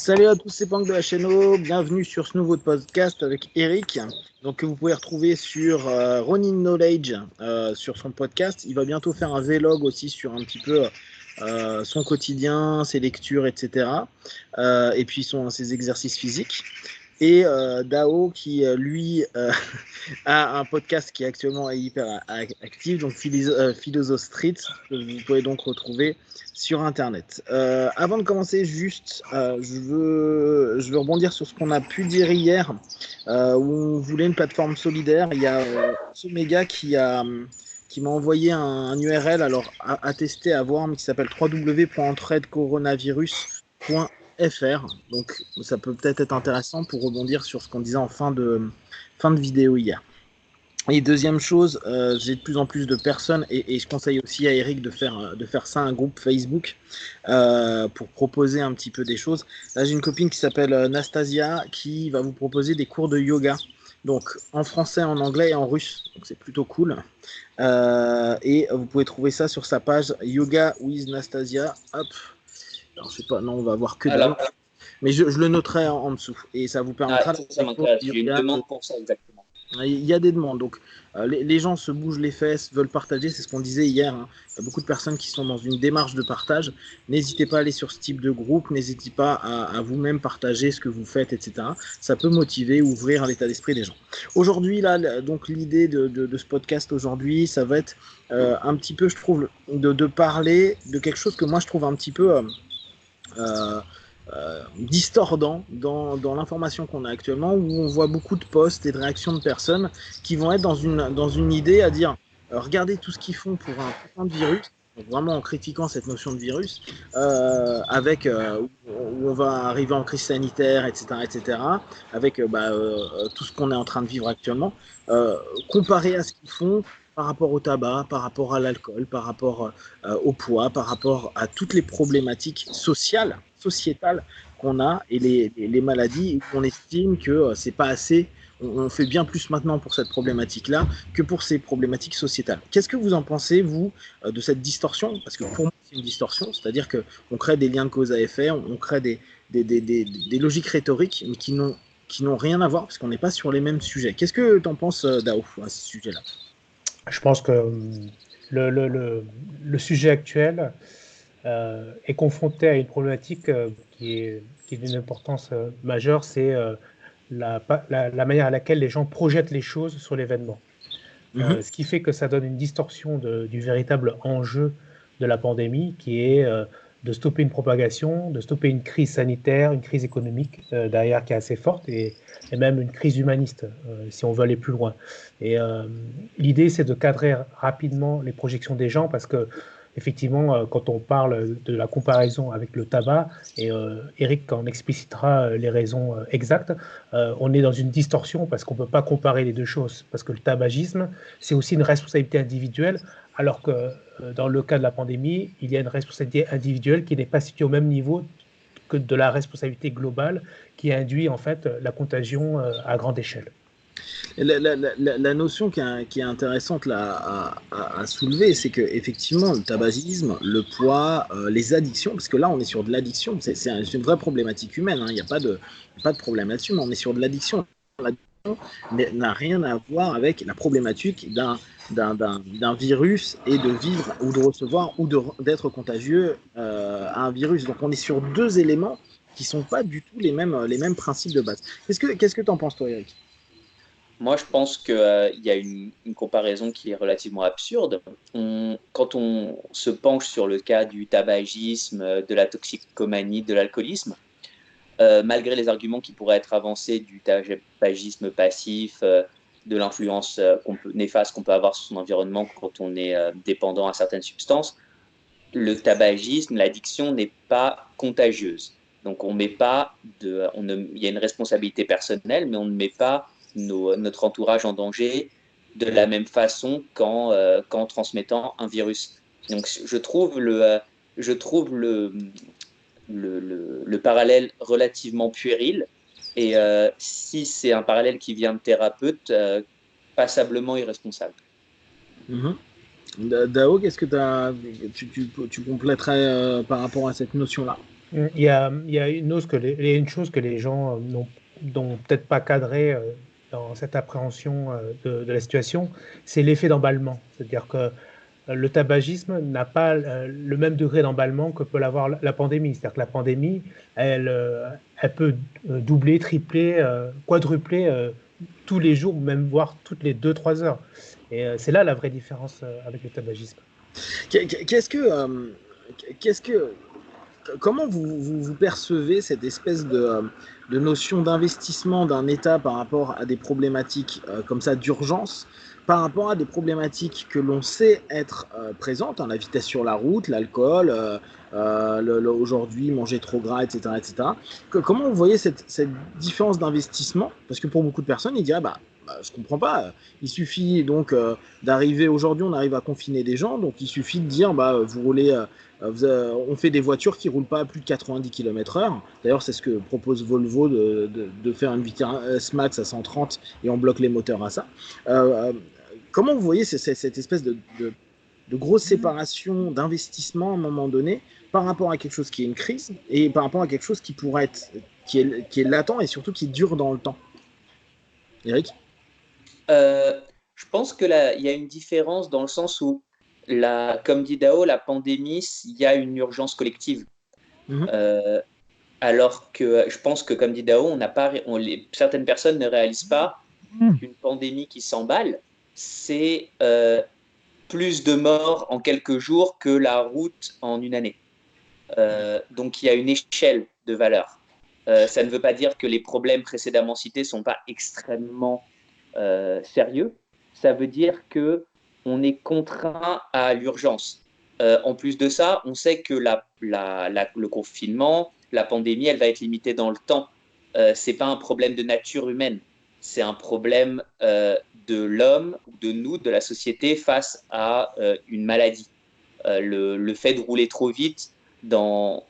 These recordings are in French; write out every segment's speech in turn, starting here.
Salut à tous, c'est Pank de la chaîne O. Bienvenue sur ce nouveau podcast avec Eric, donc que vous pouvez retrouver sur Ronin Knowledge sur son podcast. Il va bientôt faire un vlog aussi sur un petit peu son quotidien, ses lectures, etc. Et puis ses exercices physiques. Et Dao qui lui a un podcast qui actuellement est hyper actif, donc Philosoph Street, que vous pouvez donc retrouver sur internet. Avant de commencer, juste je veux rebondir sur ce qu'on a pu dire hier, où on voulait une plateforme solidaire. Il y a Omega qui m'a envoyé un URL alors à tester, à voir, mais qui s'appelle www.entraidecoronavirus.fr. Donc ça peut peut-être être intéressant pour rebondir sur ce qu'on disait en fin de vidéo hier. Et deuxième chose, j'ai de plus en plus de personnes, et je conseille aussi à Eric de faire ça, un groupe Facebook, pour proposer un petit peu des choses. Là, j'ai une copine qui s'appelle Nastasia, qui va vous proposer des cours de yoga, donc en français, en anglais et en russe, donc c'est plutôt cool. Et vous pouvez trouver ça sur sa page Yoga with Nastasia. Hop, alors je sais pas, non, on va voir que dalle, mais je le noterai en dessous, et ça vous permettra ça m'intéresse. J'ai une demande pour ça, exactement. Il y a des demandes, donc les gens se bougent les fesses, veulent partager, c'est ce qu'on disait hier, hein. Il y a beaucoup de personnes qui sont dans une démarche de partage. N'hésitez pas à aller sur ce type de groupe, n'hésitez pas à vous-même partager ce que vous faites, etc. Ça peut motiver, ouvrir l'état d'esprit des gens. Aujourd'hui, là, donc l'idée de ce podcast aujourd'hui, ça va être un petit peu, je trouve, de parler de quelque chose que moi je trouve un petit peu distordant dans l'information qu'on a actuellement, où on voit beaucoup de posts et de réactions de personnes qui vont être dans une idée à dire regardez tout ce qu'ils font pour un putain de virus, vraiment en critiquant cette notion de virus, avec où on va arriver en crise sanitaire, etc., avec tout ce qu'on est en train de vivre actuellement, comparé à ce qu'ils font par rapport au tabac, par rapport à l'alcool, par rapport au poids, par rapport à toutes les problématiques sociétales qu'on a, et les maladies, on estime que c'est pas assez. On fait bien plus maintenant pour cette problématique-là que pour ces problématiques sociétales. Qu'est-ce que vous en pensez, vous, de cette distorsion? Parce que pour moi, c'est une distorsion, c'est-à-dire qu'on crée des liens de cause à effet, on crée des logiques rhétoriques, mais qui n'ont rien à voir, parce qu'on n'est pas sur les mêmes sujets. Qu'est-ce que tu en penses, Dao, à ce sujet-là? Je pense que le sujet actuel est confronté à une problématique qui est d'une importance majeure, c'est la manière à laquelle les gens projettent les choses sur l'événement. Ce qui fait que ça donne une distorsion du véritable enjeu de la pandémie, qui est de stopper une propagation, de stopper une crise sanitaire, une crise économique derrière qui est assez forte, et même une crise humaniste, si on veut aller plus loin. Et l'idée, c'est de cadrer rapidement les projections des gens, parce que effectivement, quand on parle de la comparaison avec le tabac, et Eric en explicitera les raisons exactes, on est dans une distorsion parce qu'on ne peut pas comparer les deux choses. Parce que le tabagisme, c'est aussi une responsabilité individuelle, alors que dans le cas de la pandémie, il y a une responsabilité individuelle qui n'est pas située au même niveau que de la responsabilité globale qui induit en fait la contagion à grande échelle. La notion qui est intéressante là, à soulever, c'est que effectivement le tabagisme, le poids, les addictions, parce que là on est sur de l'addiction, c'est une vraie problématique humaine, hein. Il n'y a pas de problème là-dessus, mais on est sur de l'addiction. L'addiction n'a rien à voir avec la problématique d'un virus, et de vivre ou de recevoir ou d'être contagieux à un virus. Donc on est sur deux éléments qui sont pas du tout les mêmes principes de base. Qu'est-ce que tu en penses, toi, Eric? Moi, je pense qu'il y a une comparaison qui est relativement absurde. Quand on se penche sur le cas du tabagisme, de la toxicomanie, de l'alcoolisme, malgré les arguments qui pourraient être avancés du tabagisme passif, de l'influence néfaste qu'on peut avoir sur son environnement quand on est dépendant à certaines substances, le tabagisme, l'addiction n'est pas contagieuse. Donc, il y a une responsabilité personnelle, mais on ne met pas notre entourage en danger de la même façon qu'en transmettant un virus. Donc, je trouve le parallèle relativement puéril. Et si c'est un parallèle qui vient de thérapeute, passablement irresponsable. Dao, qu'est-ce que tu compléterais par rapport à cette notion-là? Il y a une chose que les gens n'ont peut-être pas cadré dans cette appréhension de la situation, c'est l'effet d'emballement. C'est-à-dire que le tabagisme n'a pas le même degré d'emballement que peut l'avoir la pandémie. C'est-à-dire que la pandémie, elle peut doubler, tripler, quadrupler tous les jours, même voire toutes les 2-3 heures. Et c'est là la vraie différence avec le tabagisme. Qu'est-ce que, qu'est-ce que, comment vous percevez cette espèce de notion d'investissement d'un État par rapport à des problématiques comme ça d'urgence, par rapport à des problématiques que l'on sait être présentes, hein, la vitesse sur la route, l'alcool, aujourd'hui manger trop gras, etc. etc. Comment vous voyez cette différence d'investissement? Parce que pour beaucoup de personnes, ils diraient, je comprends pas, il suffit donc d'arriver, aujourd'hui on arrive à confiner des gens, donc il suffit de dire, vous roulez... on fait des voitures qui ne roulent pas à plus de 90 km/h. D'ailleurs, c'est ce que propose Volvo de faire une vitesse max à 130 et on bloque les moteurs à ça. Comment vous voyez cette espèce de grosse séparation d'investissement à un moment donné par rapport à quelque chose qui est une crise et par rapport à quelque chose qui pourrait être, qui est latent et surtout qui dure dans le temps? Eric? Je pense que là, il y a une différence dans le sens où, comme dit Dao, la pandémie, il y a une urgence collective. Mm-hmm. Alors que je pense que, comme dit Dao, certaines personnes ne réalisent pas qu'une pandémie qui s'emballe, c'est plus de morts en quelques jours que la route en une année. Donc il y a une échelle de valeur. Ça ne veut pas dire que les problèmes précédemment cités ne sont pas extrêmement sérieux. Ça veut dire qu'on est contraint à l'urgence. En plus de ça, on sait que le confinement, la pandémie, elle va être limitée dans le temps. Ce n'est pas un problème de nature humaine, c'est un problème de l'homme, de nous, de la société face à une maladie. Le fait de rouler trop vite dans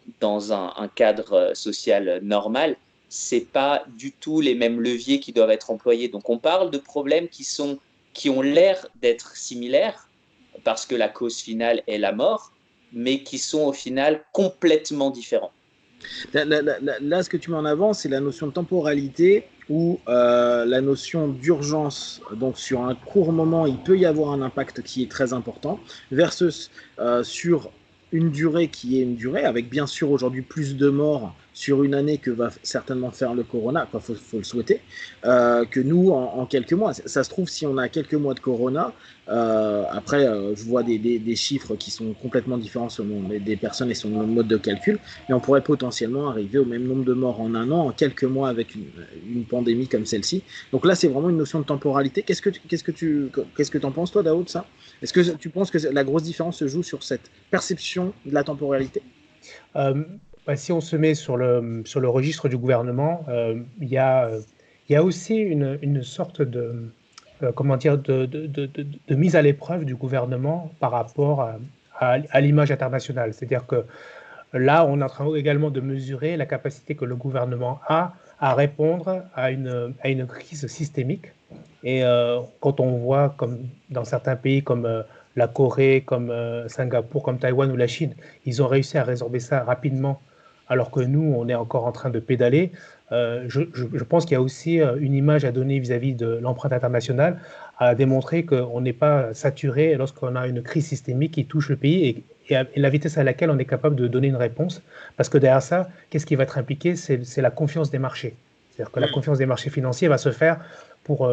un cadre social normal, ce n'est pas du tout les mêmes leviers qui doivent être employés. Donc on parle de problèmes qui ont l'air d'être similaires, parce que la cause finale est la mort, mais qui sont au final complètement différents. Là, ce que tu mets en avant, c'est la notion de temporalité ou la notion d'urgence. Donc, sur un court moment, il peut y avoir un impact qui est très important, versus sur une durée qui est une durée, avec bien sûr aujourd'hui plus de morts sur une année que va certainement faire le corona, faut le souhaiter, que nous en quelques mois. Ça se trouve, si on a quelques mois de corona, après, je vois des chiffres qui sont complètement différents selon des personnes et selon le mode de calcul, mais on pourrait potentiellement arriver au même nombre de morts en un an, en quelques mois avec une pandémie comme celle-ci. Donc là, c'est vraiment une notion de temporalité. Qu'est-ce que tu en penses, toi, Dao, de ça? Est-ce que tu penses que la grosse différence se joue sur cette perception de la temporalité? Si on se met sur le registre du gouvernement, il y a aussi une sorte de mise à l'épreuve du gouvernement par rapport à l'image internationale. C'est-à-dire que là, on est en train également de mesurer la capacité que le gouvernement a à répondre à une crise systémique. Et quand on voit, comme dans certains pays comme la Corée, comme Singapour, comme Taïwan ou la Chine, ils ont réussi à résorber ça rapidement, alors que nous, on est encore en train de pédaler. Je pense qu'il y a aussi une image à donner vis-à-vis de l'empreinte internationale, à démontrer qu'on n'est pas saturé lorsqu'on a une crise systémique qui touche le pays et la vitesse à laquelle on est capable de donner une réponse. Parce que derrière ça, qu'est-ce qui va être impliqué? C'est la confiance des marchés. C'est-à-dire que la confiance des marchés financiers va se faire pour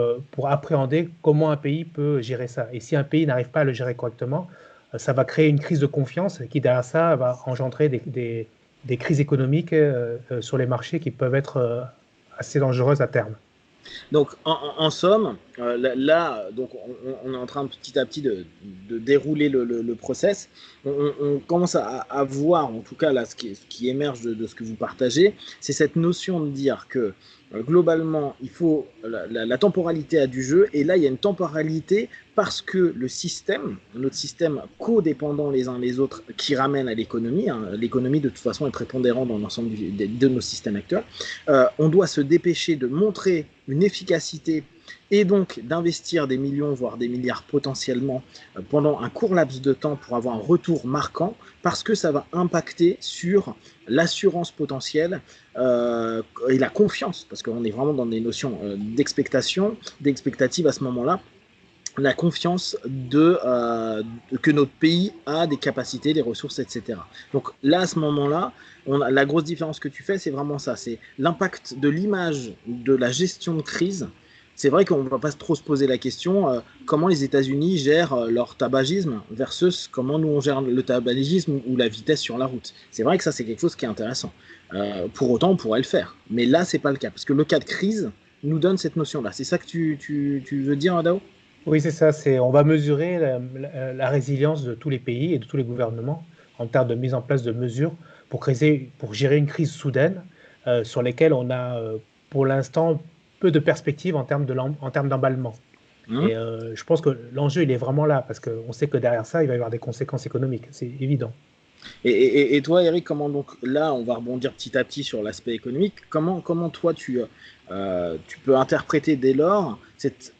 appréhender comment un pays peut gérer ça. Et si un pays n'arrive pas à le gérer correctement, ça va créer une crise de confiance qui, derrière ça, va engendrer des crises économiques sur les marchés qui peuvent être assez dangereuses à terme. Donc, en somme, là, donc on est en train petit à petit de dérouler le process. On commence à voir, en tout cas, là, ce qui émerge de ce que vous partagez, c'est cette notion de dire que globalement, il faut la temporalité a du jeu, et là, il y a une temporalité parce que notre système codépendant les uns les autres, qui ramène à l'économie, hein, l'économie de toute façon est prépondérante dans l'ensemble de nos systèmes actuels, on doit se dépêcher de montrer une efficacité et donc d'investir des millions, voire des milliards potentiellement pendant un court laps de temps pour avoir un retour marquant, parce que ça va impacter sur l'assurance potentielle et la confiance, parce qu'on est vraiment dans des notions d'expectation, d'expectative à ce moment-là, la confiance que notre pays a des capacités, des ressources, etc. Donc là, à ce moment-là, la grosse différence que tu fais, c'est vraiment ça, c'est l'impact de l'image de la gestion de crise. C'est vrai qu'on ne va pas trop se poser la question comment les États-Unis gèrent leur tabagisme versus comment nous on gère le tabagisme ou la vitesse sur la route. C'est vrai que ça, c'est quelque chose qui est intéressant. Pour autant, on pourrait le faire. Mais là, c'est pas le cas, parce que le cas de crise nous donne cette notion-là. C'est ça que tu veux dire, Adao? Oui, c'est ça. On va mesurer la résilience de tous les pays et de tous les gouvernements en termes de mise en place de mesures pour gérer une crise soudaine sur lesquelles on a, pour l'instant, peu de perspectives en termes d'emballement. Et je pense que l'enjeu, il est vraiment là, parce qu'on sait que derrière ça, il va y avoir des conséquences économiques. C'est évident. Et toi, Eric, comment donc là, on va rebondir petit à petit sur l'aspect économique. Comment toi, tu peux interpréter dès lors cet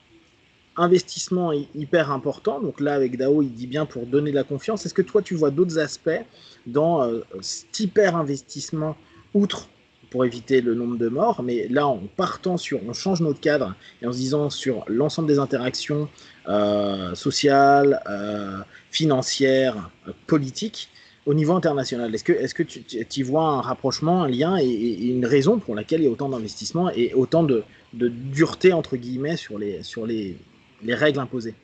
investissement hyper important? Donc là, avec Dao, il dit bien pour donner de la confiance. Est-ce que toi, tu vois d'autres aspects dans cet hyper investissement, outre pour éviter le nombre de morts, mais là, on change notre cadre et en se disant sur l'ensemble des interactions sociales, financières, politiques, au niveau international. Est-ce que tu vois un rapprochement, un lien et une raison pour laquelle il y a autant d'investissements et autant de dureté, entre guillemets, sur les règles imposées?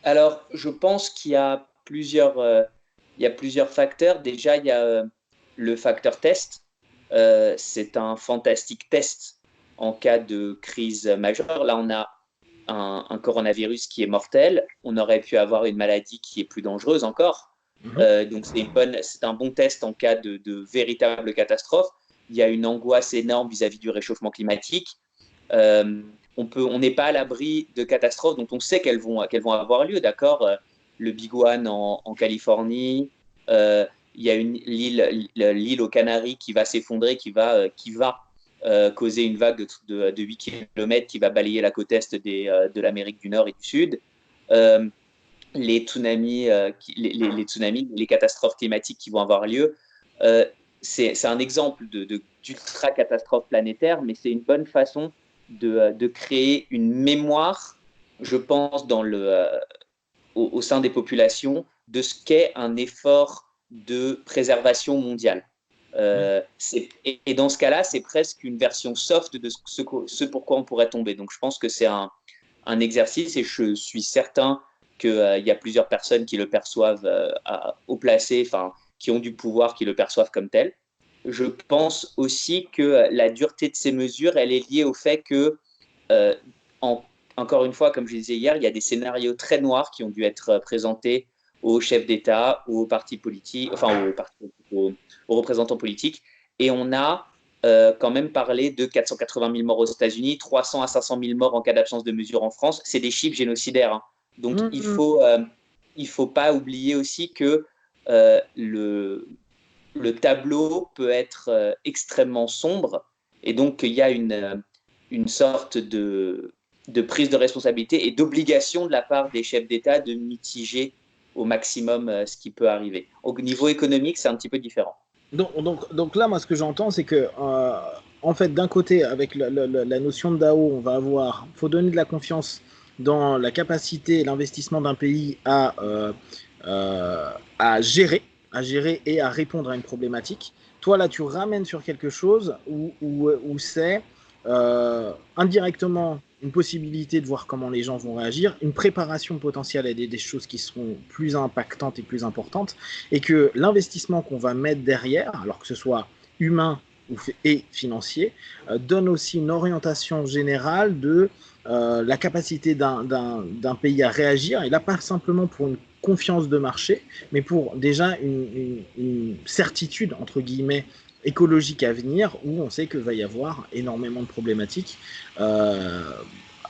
Alors, je pense qu'il y a plusieurs facteurs. Déjà, il y a le facteur test. C'est un fantastique test en cas de crise majeure. Là, on a un coronavirus qui est mortel. On aurait pu avoir une maladie qui est plus dangereuse encore. Donc, c'est un bon test en cas de véritable catastrophe. Il y a une angoisse énorme vis-à-vis du réchauffement climatique. On n'est pas à l'abri de catastrophes dont on sait qu'elles vont avoir lieu, d'accord. Le Big One en Californie, il y a l'île aux Canaries qui va s'effondrer, qui va causer une vague de 8 km qui va balayer la côte est de l'Amérique du Nord et du Sud. Les tsunamis, les catastrophes climatiques qui vont avoir lieu. C'est un exemple d'ultra catastrophe planétaire, mais c'est une bonne façon de créer une mémoire, je pense, au sein des populations, de ce qu'est un effort de préservation mondiale. Et dans ce cas-là, c'est presque une version soft de ce pourquoi on pourrait tomber. Donc je pense que c'est un exercice et je suis certain qu'il y a plusieurs personnes qui le perçoivent haut placé, enfin, qui ont du pouvoir, qui le perçoivent comme tel. Je pense aussi que la dureté de ces mesures, elle est liée au fait que, encore une fois, comme je disais hier, il y a des scénarios très noirs qui ont dû être présentés aux chefs d'État, aux partis politiques, enfin aux représentants politiques, et on a quand même parlé de 480 000 morts aux États-Unis, 300 à 500 000 morts en cas d'absence de mesures en France. C'est des chiffres génocidaires, hein. Donc il faut pas oublier aussi que le tableau peut être extrêmement sombre et donc il y a une sorte de prise de responsabilité et d'obligation de la part des chefs d'État de mitiger au maximum ce qui peut arriver. Au niveau économique, c'est un petit peu différent. Donc là, moi, ce que j'entends, c'est que, en fait, d'un côté, avec la notion de DAO, on va avoir, faut donner de la confiance dans la capacité et l'investissement d'un pays à gérer et à répondre à une problématique. Toi, là, tu ramènes sur quelque chose où c'est indirectement une possibilité de voir comment les gens vont réagir, une préparation potentielle à des choses qui seront plus impactantes et plus importantes, et que l'investissement qu'on va mettre derrière, alors que ce soit humain et financier, donne aussi une orientation générale de la capacité d'un pays à réagir, et là pas simplement pour une confiance de marché, mais pour déjà une certitude, entre guillemets, écologique à venir, où on sait qu'il va y avoir énormément de problématiques.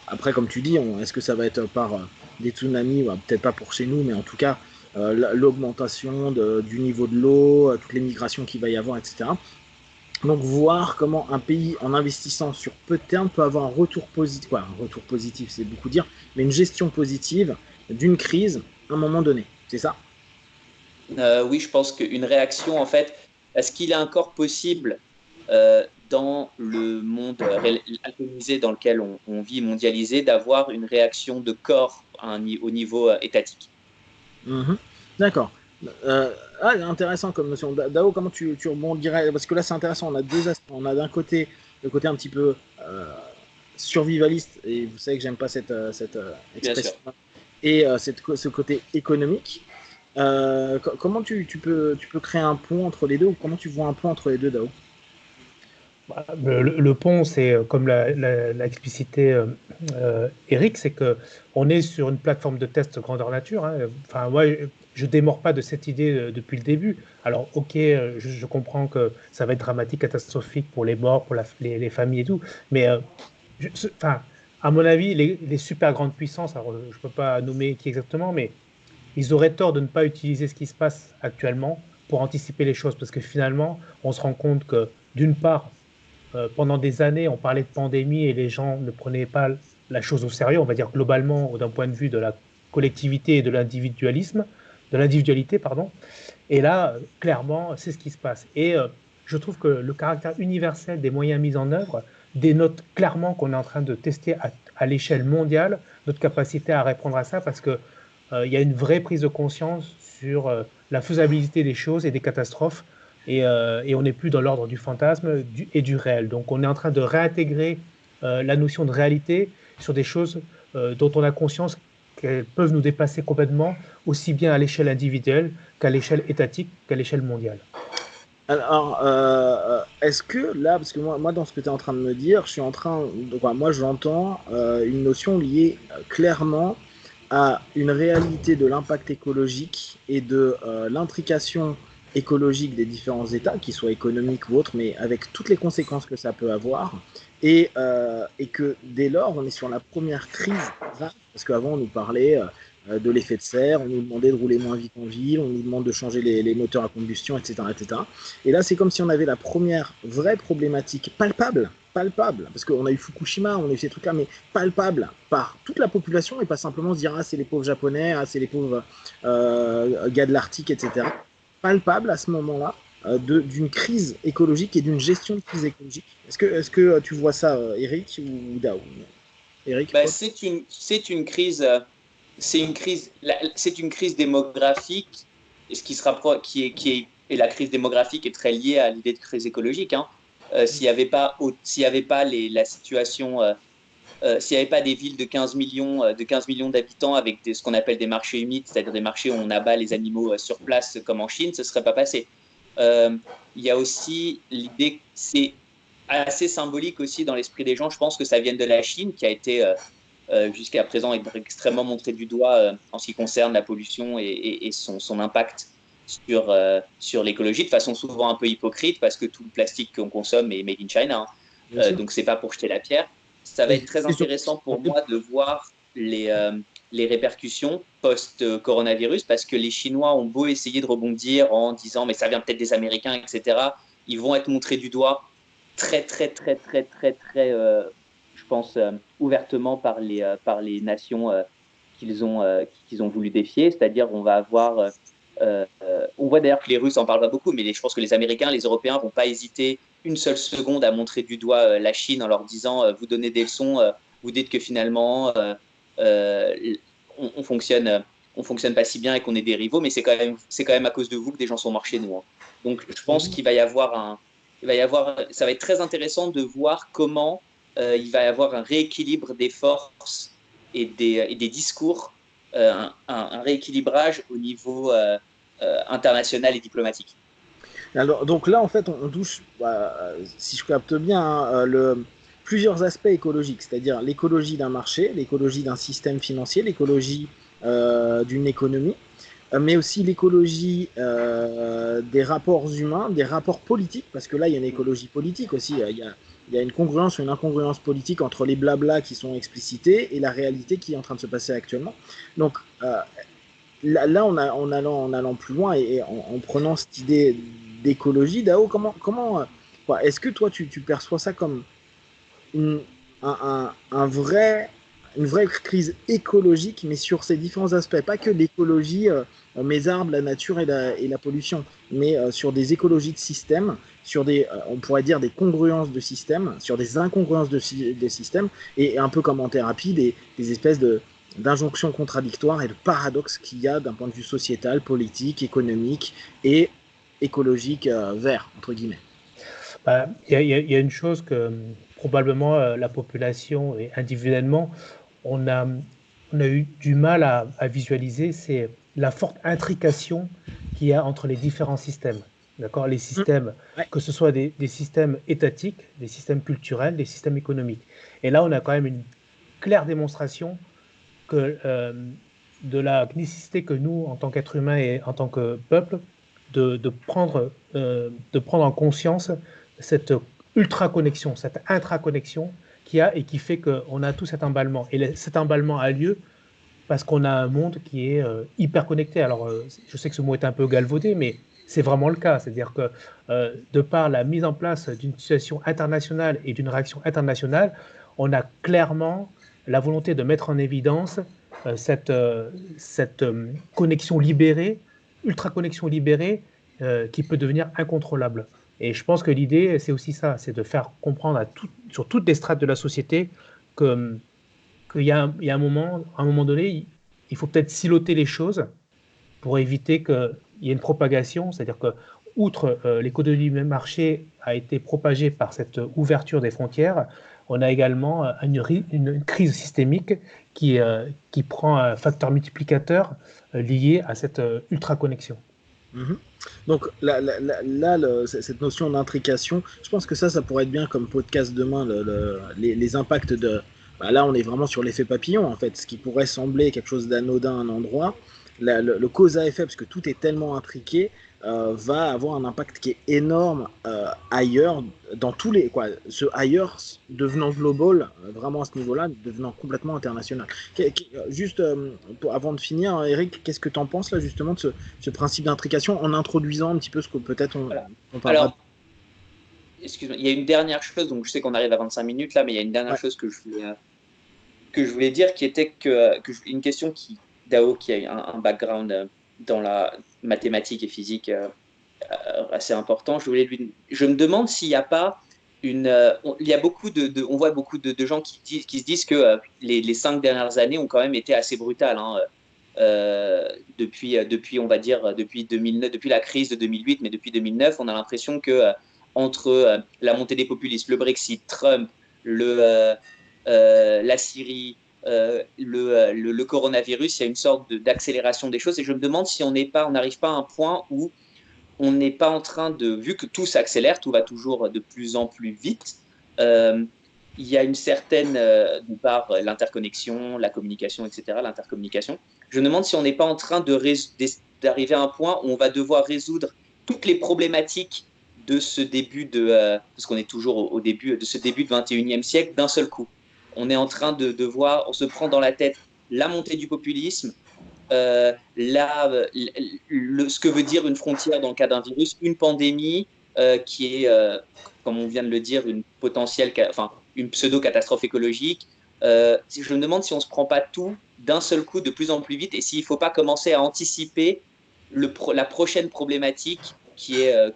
Après, comme tu dis, est-ce que ça va être par des tsunamis, peut-être pas pour chez nous, mais en tout cas, l'augmentation du niveau de l'eau, toutes les migrations qu'il va y avoir, etc. Donc voir comment un pays, en investissant sur peu de termes, peut avoir un retour positif, quoi, un retour positif c'est beaucoup dire, mais une gestion positive d'une crise à un moment donné. C'est ça? Oui, je pense qu'une réaction, en fait, est-ce qu'il est encore possible dans le monde atomisé dans lequel on vit, mondialisé, d'avoir une réaction de corps au niveau étatique? Mhm. D'accord. Euh, intéressant comme notion. Dao, comment tu rebondirais? Parce que là, c'est intéressant. On a deux aspects. On a d'un côté le côté un petit peu survivaliste, et vous savez que j'aime pas cette Bien sûr. expression, et ce côté économique. Comment tu peux créer un pont entre les deux, ou comment tu vois un pont entre les deux, Dao? Bah, le pont, c'est comme l'a explicité Eric, c'est que on est sur une plateforme de test grandeur nature, hein. Enfin, moi, je démords pas de cette idée depuis le début. Alors, ok, je comprends que ça va être dramatique, catastrophique pour les morts, pour les familles et tout, mais enfin, à mon avis, les super grandes puissances, alors je peux pas nommer qui exactement, mais ils auraient tort de ne pas utiliser ce qui se passe actuellement pour anticiper les choses, parce que finalement, on se rend compte que d'une part, pendant des années, on parlait de pandémie et les gens ne prenaient pas la chose au sérieux, on va dire globalement, d'un point de vue de la collectivité et de l'individualisme, de l'individualité, pardon. Et là, clairement, c'est ce qui se passe. Et je trouve que le caractère universel des moyens mis en œuvre dénote clairement qu'on est en train de tester à l'échelle mondiale notre capacité à répondre à ça, parce que il y a une vraie prise de conscience sur la faisabilité des choses et des catastrophes, et on n'est plus dans l'ordre du fantasme et du réel. Donc on est en train de réintégrer la notion de réalité sur des choses dont on a conscience qu'elles peuvent nous dépasser complètement, aussi bien à l'échelle individuelle qu'à l'échelle étatique, qu'à l'échelle mondiale. Alors, est-ce que là, parce que moi, dans ce que tu es en train de me dire, je suis en train, moi, j'entends une notion liée clairement à une réalité de l'impact écologique et de l'intrication écologique des différents États, qu'ils soient économiques ou autres, mais avec toutes les conséquences que ça peut avoir, et que dès lors, on est sur la première crise grave, parce qu'avant, on nous parlait de l'effet de serre, on nous demandait de rouler moins vite en ville, on nous demande de changer les moteurs à combustion, etc., etc. Et là, c'est comme si on avait la première vraie problématique palpable, parce qu'on a eu Fukushima, on a eu ces trucs-là, mais palpable par toute la population, et pas simplement se dire ah c'est les pauvres japonais, ah c'est les pauvres gars de l'Arctique, etc. Palpable à ce moment-là d'une crise écologique et d'une gestion de crise écologique. Est-ce que tu vois ça, Eric ou Dao? Eric, Bah, quoi? c'est une crise, c'est une crise démographique, et ce qui se rapproche, et la crise démographique est très liée à l'idée de crise écologique, hein. S'il y avait pas la situation, s'il n'y avait pas des villes de 15 millions d'habitants avec ce qu'on appelle des marchés humides, c'est-à-dire des marchés où on abat les animaux sur place comme en Chine, ce ne serait pas passé. Euh, il y a aussi l'idée, c'est assez symbolique aussi dans l'esprit des gens, je pense que ça vient de la Chine qui a été jusqu'à présent extrêmement montré du doigt en ce qui concerne la pollution et son impact sur l'écologie, de façon souvent un peu hypocrite, parce que tout le plastique qu'on consomme est made in China, hein. Bien sûr. Donc c'est pas pour jeter la pierre. Ça va Et être très c'est surtout intéressant pour moi de voir les répercussions post-coronavirus, parce que les Chinois ont beau essayer de rebondir en disant mais ça vient peut-être des Américains, etc. Ils vont être montrés du doigt très, très, très, très, très, très, je pense, ouvertement par les nations qu'ils ont voulu défier. C'est-à-dire, on va avoir. On voit d'ailleurs que les Russes en parlent pas beaucoup, mais je pense que les Américains, les Européens vont pas hésiter une seule seconde à montrer du doigt la Chine en leur disant vous donnez des leçons, vous dites que finalement euh, on fonctionne. On fonctionne pas si bien et qu'on est des rivaux, mais c'est quand même à cause de vous que des gens sont morts chez nous, hein. Donc, je pense qu'il va y avoir ça va être très intéressant de voir comment il va y avoir un rééquilibre des forces et des discours, un rééquilibrage au niveau international et diplomatique. Alors, donc là, en fait, on touche, si je capte bien, hein, plusieurs aspects écologiques, c'est-à-dire l'écologie d'un marché, l'écologie d'un système financier, l'écologie d'une économie, mais aussi l'écologie des rapports humains, des rapports politiques, parce que là, il y a une écologie politique aussi. Il y a une congruence ou une incongruence politique entre les blablas qui sont explicités et la réalité qui est en train de se passer actuellement. Donc, là en allant plus loin et en prenant cette idée d'écologie, Dao, comment Est-ce que toi, tu perçois ça comme une, un vrai, une vraie crise écologique, mais sur ces différents aspects, pas que l'écologie, mes arbres, la nature et la pollution, mais sur des écologies de système, sur des, on pourrait dire des congruences de système, sur des incongruences des systèmes, et un peu comme en thérapie, des espèces d'injonctions contradictoires et de paradoxes qu'il y a d'un point de vue sociétal, politique, économique et écologique vert, entre guillemets. Il y a une chose que probablement la population et individuellement, on a, on a eu du mal à visualiser, c'est la forte intrication qu'il y a entre les différents systèmes. D'accord? Les systèmes, Ouais. que ce soit des systèmes étatiques, des systèmes culturels, des systèmes économiques. Et là, on a quand même une claire démonstration que, de la nécessité que nous, en tant qu'êtres humains et en tant que peuple, de prendre en conscience cette ultra-connexion, cette intra-connexion qu'il y a et qui fait qu'on a tout cet emballement. Et cet emballement a lieu parce qu'on a un monde qui est hyper connecté. Alors, je sais que ce mot est un peu galvaudé, mais c'est vraiment le cas. C'est-à-dire que de par la mise en place d'une situation internationale et d'une réaction internationale, on a clairement la volonté de mettre en évidence cette connexion libérée, ultra-connexion libérée, qui peut devenir incontrôlable. Et je pense que l'idée, c'est aussi ça, c'est de faire comprendre sur toutes les strates de la société que qu'il y a un moment, à un moment donné, il faut peut-être siloter les choses pour éviter qu'il y ait une propagation. C'est-à-dire que, outre l'économie de marché a été propagée par cette ouverture des frontières, on a également une crise systémique qui prend un facteur multiplicateur lié à cette ultra-connexion. Mm-hmm. Donc cette notion d'intrication, je pense que ça pourrait être bien comme podcast demain, les impacts de... Bah là, on est vraiment sur l'effet papillon, en fait, ce qui pourrait sembler quelque chose d'anodin à un endroit. Le cause à effet, parce que tout est tellement intriqué, va avoir un impact qui est énorme ailleurs, dans tous les... Quoi, ce ailleurs devenant global, vraiment à ce niveau-là, devenant complètement international. Juste avant de finir, Eric, qu'est-ce que tu en penses là justement de ce principe d'intrication en introduisant un petit peu ce que peut-être Voilà. on parlera. Alors, excuse-moi, il y a une dernière chose, donc je sais qu'on arrive à 25 minutes là, mais il y a une dernière chose que je voulais dire qui était une question Dao, qui a un background dans la mathématique et physique assez important, je me demande s'il n'y a pas il y a beaucoup on voit beaucoup de gens qui se disent que les 5 dernières années ont quand même été assez brutales. Hein, depuis, on va dire, depuis 2009, depuis la crise de 2008, mais depuis 2009, on a l'impression que entre la montée des populistes, le Brexit, Trump, la Syrie, le coronavirus, il y a une sorte d'accélération des choses. Et je me demande si on n'arrive pas à un point où on n'est pas en train vu que tout s'accélère, tout va toujours de plus en plus vite, il y a une certaine, de par l'interconnexion, la communication, etc., l'intercommunication, je me demande si on n'est pas en train d'arriver à un point où on va devoir résoudre toutes les problématiques de ce début parce qu'on est toujours au début de ce début de 21e siècle d'un seul coup. On est en train de devoir, on se prend dans la tête la montée du populisme, ce que veut dire une frontière dans le cas d'un virus, une pandémie qui est, comme on vient de le dire, une pseudo-catastrophe écologique. Je me demande si on ne se prend pas tout d'un seul coup de plus en plus vite et s'il ne faut pas commencer à anticiper la prochaine problématique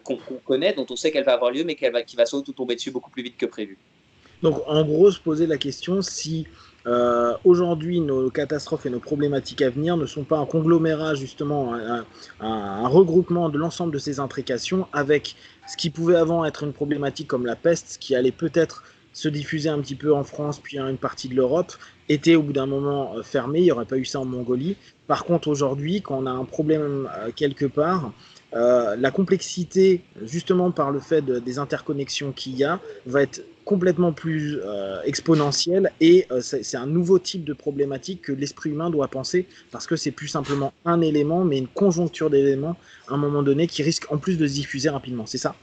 qu'on connaît, dont on sait qu'elle va avoir lieu, mais qui va surtout tomber dessus beaucoup plus vite que prévu. Donc, en gros, se poser la question si aujourd'hui nos catastrophes et nos problématiques à venir ne sont pas un conglomérat, justement, un regroupement de l'ensemble de ces intrications avec ce qui pouvait avant être une problématique comme la peste, qui allait peut-être se diffuser un petit peu en France, puis à une partie de l'Europe, était au bout d'un moment fermé, il n'y aurait pas eu ça en Mongolie. Par contre, aujourd'hui, quand on a un problème quelque part, la complexité, justement par le fait des interconnexions qu'il y a, va être complètement plus exponentielle et c'est un nouveau type de problématique que l'esprit humain doit penser parce que c'est plus simplement un élément mais une conjoncture d'éléments à un moment donné qui risque en plus de se diffuser rapidement, c'est ça?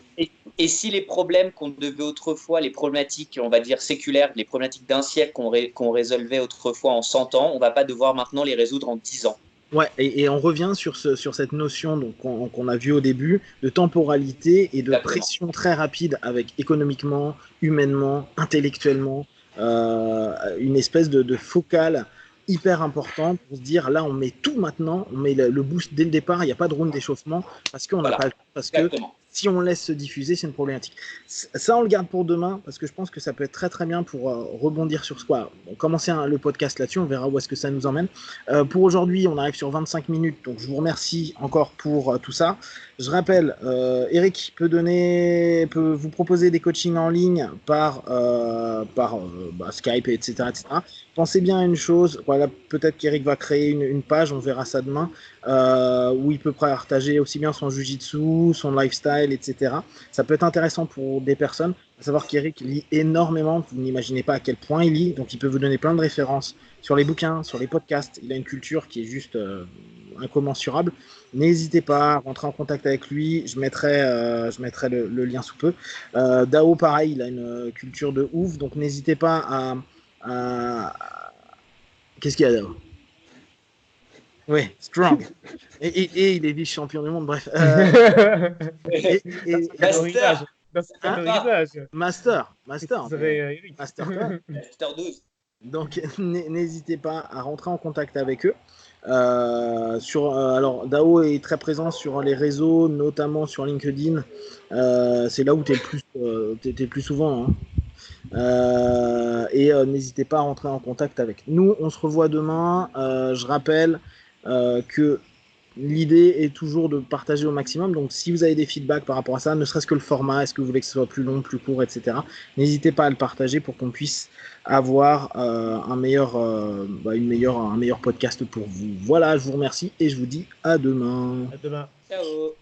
Et si les problèmes qu'on devait autrefois, les problématiques, on va dire séculaires, les problématiques d'un siècle qu'on résolvait autrefois en 100 ans, on ne va pas devoir maintenant les résoudre en 10 ans. Ouais, et on revient sur cette notion donc, qu'on a vue au début de temporalité et de Exactement. pression très rapide avec économiquement, humainement, intellectuellement, une espèce de focale hyper importante pour se dire là on met tout maintenant, on met le boost dès le départ, il n'y a pas de round d'échauffement parce qu'on n'a Voilà. pas le temps, parce que Exactement. si on laisse se diffuser, c'est une problématique. Ça, on le garde pour demain parce que je pense que ça peut être très très bien pour rebondir sur ce quoi. On commencer le podcast là-dessus, on verra où est-ce que ça nous emmène. Pour aujourd'hui, on arrive sur 25 minutes, donc je vous remercie encore pour tout ça. Je rappelle, Eric peut vous proposer des coachings en ligne par Skype, etc., etc. Pensez bien à une chose, voilà, peut-être qu'Eric va créer une page, on verra ça demain, où il peut partager aussi bien son jujitsu, son lifestyle, etc. Ça peut être intéressant pour des personnes. À savoir qu'Eric lit énormément, vous n'imaginez pas à quel point il lit, donc il peut vous donner plein de références sur les bouquins, sur les podcasts. Il a une culture qui est juste incommensurable. N'hésitez pas à rentrer en contact avec lui. Je mettrai le lien sous peu. Dao, pareil, il a une culture de ouf, donc n'hésitez pas à... Qu'est-ce qu'il y a, Dao? Oui, strong. Et il est vice-champion du monde, bref. Master. Dans ce catégorisage. Master. Master 12. Donc n'hésitez pas à rentrer en contact avec eux. Alors Dao est très présent sur les réseaux, notamment sur LinkedIn. C'est là où tu es le plus souvent. Hein. N'hésitez pas à rentrer en contact avec nous. On se revoit demain. Je rappelle que l'idée est toujours de partager au maximum. Donc, si vous avez des feedbacks par rapport à ça, ne serait-ce que le format, est-ce que vous voulez que ce soit plus long, plus court, etc., n'hésitez pas à le partager pour qu'on puisse avoir un meilleur podcast pour vous. Voilà, je vous remercie et je vous dis à demain. À demain. Ciao.